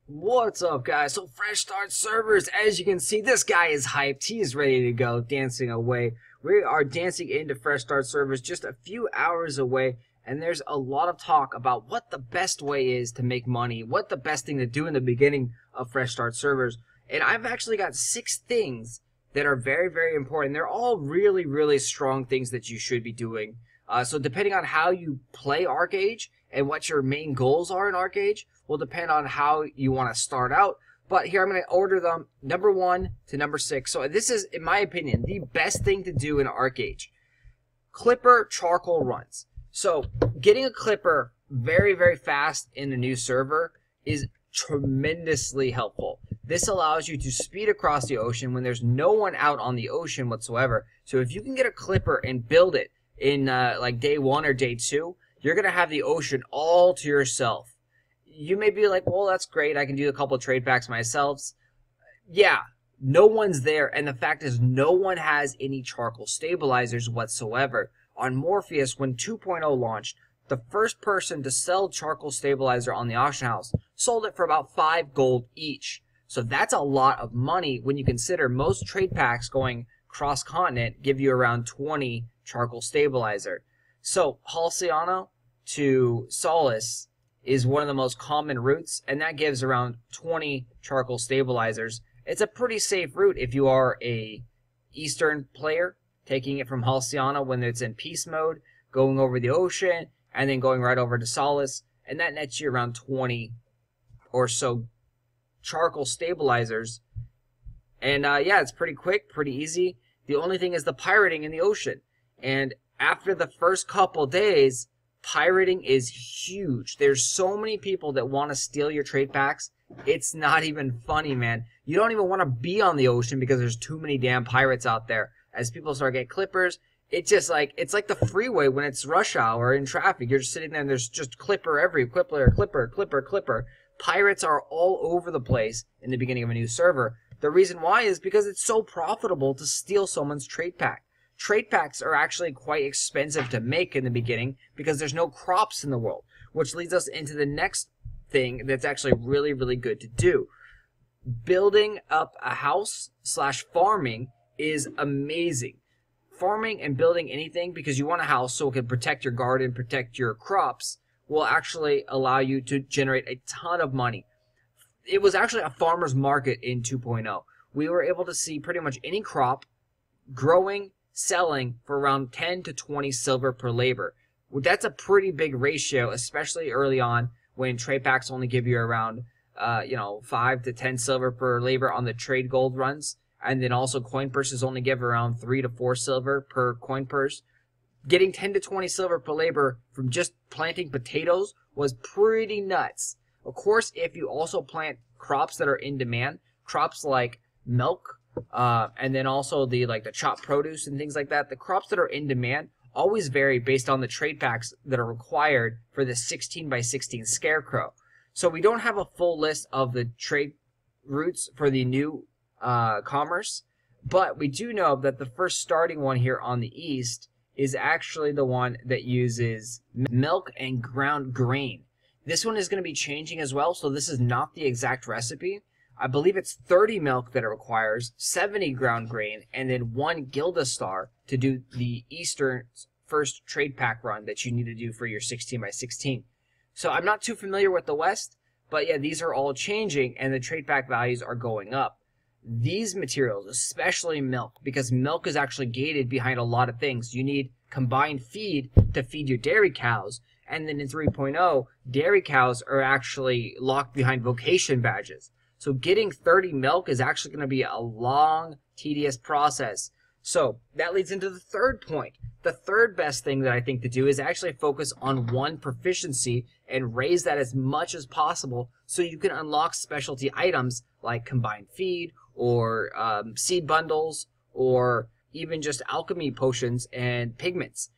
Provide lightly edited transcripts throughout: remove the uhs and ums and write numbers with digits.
What's up, guys? So, Fresh Start Servers, as you can see, this guy is hyped. He is ready to go, dancing away. We are dancing into Fresh Start Servers just a few hours away, and there's a lot of talk about what the best way is to make money, what the best thing to do in the beginning of Fresh Start Servers. And I've actually got 6 things that are very, very important. They're all really, really strong things that you should be doing. So depending on how you play ArcAge and what your main goals are in ArcAge will depend on how you want to start out. But here I'm going to order them number 1 to number 6. So this is, in my opinion, the best thing to do in ArcAge. Clipper charcoal runs. So getting a clipper very, very fast in a new server is tremendously helpful. This allows you to speed across the ocean when there's no one out on the ocean whatsoever. So if you can get a clipper and build it in like day 1 or day 2, you're going to have the ocean all to yourself. You may be like, well, that's great. I can do a couple of trade packs myself. Yeah, no one's there. And the fact is, no one has any charcoal stabilizers whatsoever. On Morpheus, when 2.0 launched, the first person to sell charcoal stabilizer on the auction house sold it for about 5 gold each. So that's a lot of money when you consider most trade packs going cross-continent give you around 20 charcoal stabilizer. So Halciano to Solace is one of the most common routes, and that gives around 20 charcoal stabilizers. It's a pretty safe route if you are a Eastern player, taking it from Halciano when it's in peace mode, going over the ocean, and then going right over to Solace, and that nets you around 20 or so charcoal stabilizers. And yeah, it's pretty quick, pretty easy. The only thing is the pirating in the ocean. And after the first couple days, pirating is huge. There's so many people that want to steal your trade packs. It's not even funny, man. You don't even want to be on the ocean because there's too many damn pirates out there. As people start getting clippers, it's just like, it's like the freeway when it's rush hour in traffic. You're just sitting there and there's just clipper. Pirates are all over the place in the beginning of a new server. The reason why is because it's so profitable to steal someone's trade pack. Trade packs are actually quite expensive to make in the beginning because there's no crops in the world, which leads us into the next thing that's actually really, really good to do. Building up a house / farming is amazing. Farming and building anything because you want a house so it can protect your garden, protect your crops, will actually allow you to generate a ton of money. It was actually a farmer's market in 2.0. We were able to see pretty much any crop growing, selling for around 10 to 20 silver per labor. That's a pretty big ratio, especially early on when trade packs only give you around 5 to 10 silver per labor on the trade gold runs, and then also coin purses only give around 3 to 4 silver per coin purse. Getting 10 to 20 silver per labor from just planting potatoes was pretty nuts. Of course, if you also plant crops that are in demand, crops like milk, and then also the chopped produce and things like that, the crops that are in demand always vary based on the trade packs that are required for the 16 by 16 scarecrow. So we don't have a full list of the trade routes for the new commerce, but we do know that the first starting one here on the east is actually the one that uses milk and ground grain. This one is going to be changing as well, so this is not the exact recipe. I believe it's 30 milk that it requires, 70 ground grain, and then 1 Gilda Star to do the Eastern first trade pack run that you need to do for your 16 by 16. So I'm not too familiar with the West, but yeah, these are all changing, and the trade pack values are going up. These materials, especially milk, because milk is actually gated behind a lot of things. You need combined feed to feed your dairy cows, and then in 3.0, dairy cows are actually locked behind vocation badges. So getting 30 milk is actually going to be a long, tedious process. So that leads into the third point. The third best thing that I think to do is actually focus on one proficiency and raise that as much as possible so you can unlock specialty items like combined feed or seed bundles or even just alchemy potions and pigments.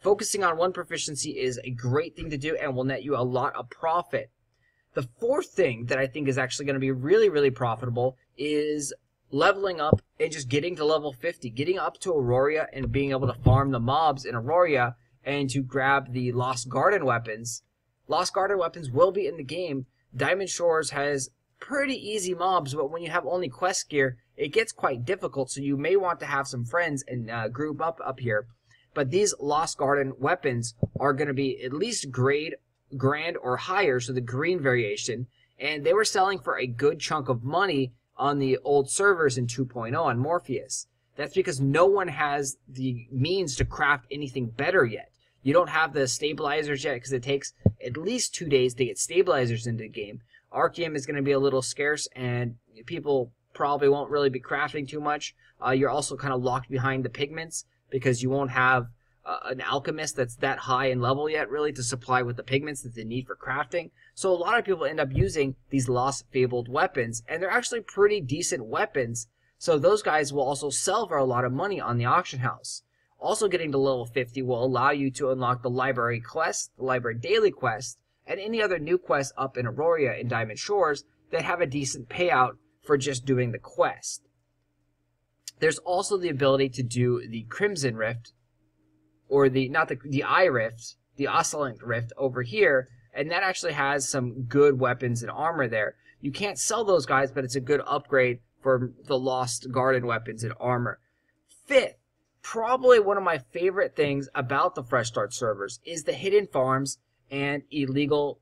Focusing on one proficiency is a great thing to do and will net you a lot of profit. The fourth thing that I think is actually going to be really, really profitable is leveling up and just getting to level 50, getting up to Aurora and being able to farm the mobs in Aurora and to grab the Lost Garden weapons. Lost Garden weapons will be in the game. Diamond Shores has pretty easy mobs, but when you have only quest gear, it gets quite difficult, so you may want to have some friends and group up here. But these Lost Garden weapons are going to be at least grand or higher, so the green variation, and they were selling for a good chunk of money on the old servers in 2.0 on Morpheus. That's because no one has the means to craft anything better yet. You don't have the stabilizers yet because it takes at least 2 days to get stabilizers into the game. Archeum is going to be a little scarce, and people probably won't really be crafting too much. You're also kind of locked behind the pigments because you won't have an alchemist that's that high in level yet, really, to supply with the pigments that they need for crafting. So a lot of people end up using these Lost Fabled weapons, and they're actually pretty decent weapons. So those guys will also sell for a lot of money on the auction house. Also, getting to level 50 will allow you to unlock the library quest, the library daily quest, and any other new quests up in Aurora and Diamond Shores that have a decent payout for just doing the quest. There's also the ability to do the Crimson Rift, or the Eye Rift, the Oscillant Rift over here, and that actually has some good weapons and armor there. You can't sell those guys, but it's a good upgrade for the Lost Garden weapons and armor. Fifth, probably one of my favorite things about the Fresh Start servers is the hidden farms and illegal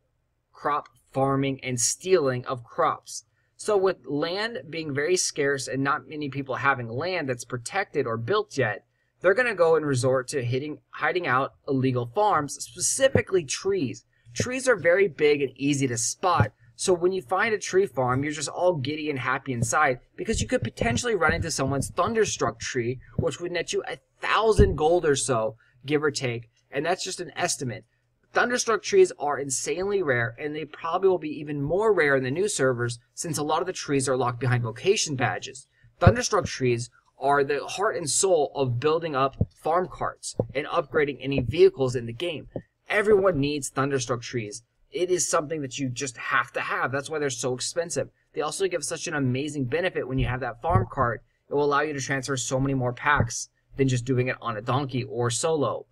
crop farming and stealing of crops. So with land being very scarce and not many people having land that's protected or built yet, they're going to go and resort to hiding out illegal farms, specifically trees. Trees are very big and easy to spot, so when you find a tree farm, you're just all giddy and happy inside because you could potentially run into someone's Thunderstruck tree, which would net you 1,000 gold or so, give or take, and that's just an estimate. Thunderstruck trees are insanely rare, and they probably will be even more rare in the new servers since a lot of the trees are locked behind location badges. Thunderstruck trees are the heart and soul of building up farm carts and upgrading any vehicles in the game. Everyone needs Thunderstruck trees. It is something that you just have to have. That's why they're so expensive. They also give such an amazing benefit when you have that farm cart. It will allow you to transfer so many more packs than just doing it on a donkey or solo.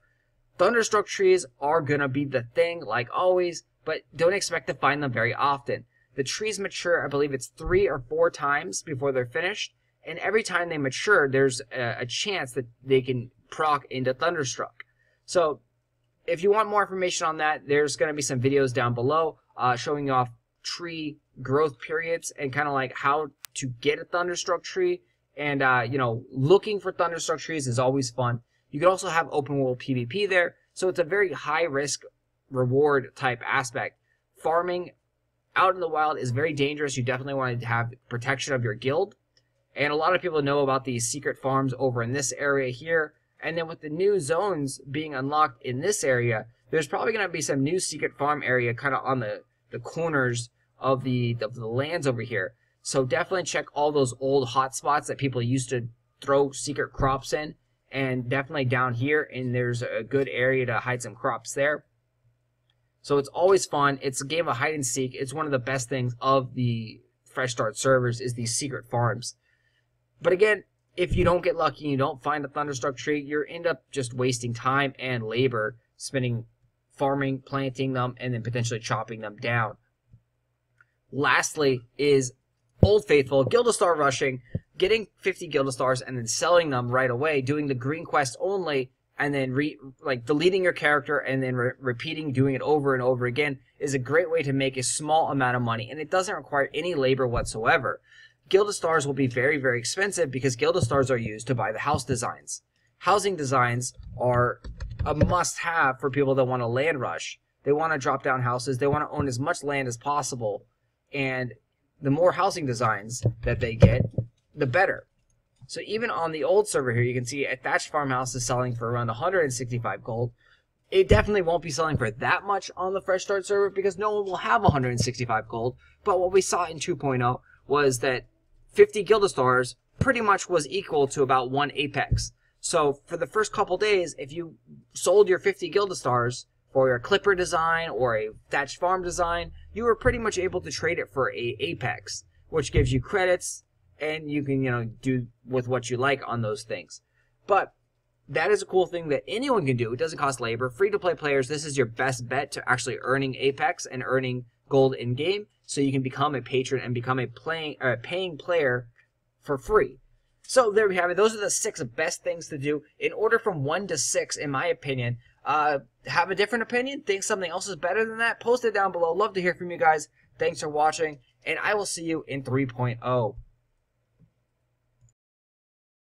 Thunderstruck trees are going to be the thing, like always, but don't expect to find them very often. The trees mature, I believe it's 3 or 4 times before they're finished, and every time they mature, there's a chance that they can proc into Thunderstruck. So if you want more information on that, there's going to be some videos down below showing you off tree growth periods and kind of like how to get a Thunderstruck tree. And, looking for Thunderstruck trees is always fun. You can also have open world PvP there, so it's a very high risk reward type aspect. Farming out in the wild is very dangerous. You definitely want to have protection of your guild. And a lot of people know about these secret farms over in this area here. And then with the new zones being unlocked in this area, there's probably going to be some new secret farm area kind of on the corners of the lands over here. So definitely check all those old hotspots that people used to throw secret crops in. And definitely down here, and there's a good area to hide some crops there. So it's always fun. It's a game of hide and seek. It's one of the best things of the Fresh Start servers is these secret farms. But again, if you don't get lucky and you don't find a Thunderstruck tree, you end up just wasting time and labor spending farming, planting them, and then potentially chopping them down. Lastly is Old Faithful, Gildastar rushing, getting 50 Gildastars and then selling them right away, doing the green quest only, and then deleting your character and then repeating doing it over and over again is a great way to make a small amount of money, and it doesn't require any labor whatsoever. Gildastars will be very, very expensive because Gildastars are used to buy the house designs. Housing designs are a must-have for people that want to land rush. They want to drop down houses. They want to own as much land as possible, and the more housing designs that they get, the better. So even on the old server here, you can see a thatched farmhouse is selling for around 165 gold. It definitely won't be selling for that much on the Fresh Start server because no one will have 165 gold. But what we saw in 2.0 was that 50 Gildastars pretty much was equal to about 1 Apex. So for the first couple days, if you sold your 50 Gildastars for your Clipper design or a thatched farm design, you were pretty much able to trade it for a Apex, which gives you credits, and you can, do with what you like on those things. But that is a cool thing that anyone can do. It doesn't cost labor. Free-to-play players, this is your best bet to actually earning Apex and earning gold in-game. so you can become a patron and become a paying player for free. So there we have it. Those are the 6 best things to do. In order from 1 to 6, in my opinion. Have a different opinion? Think something else is better than that? Post it down below. Love to hear from you guys. Thanks for watching, and I will see you in 3.0.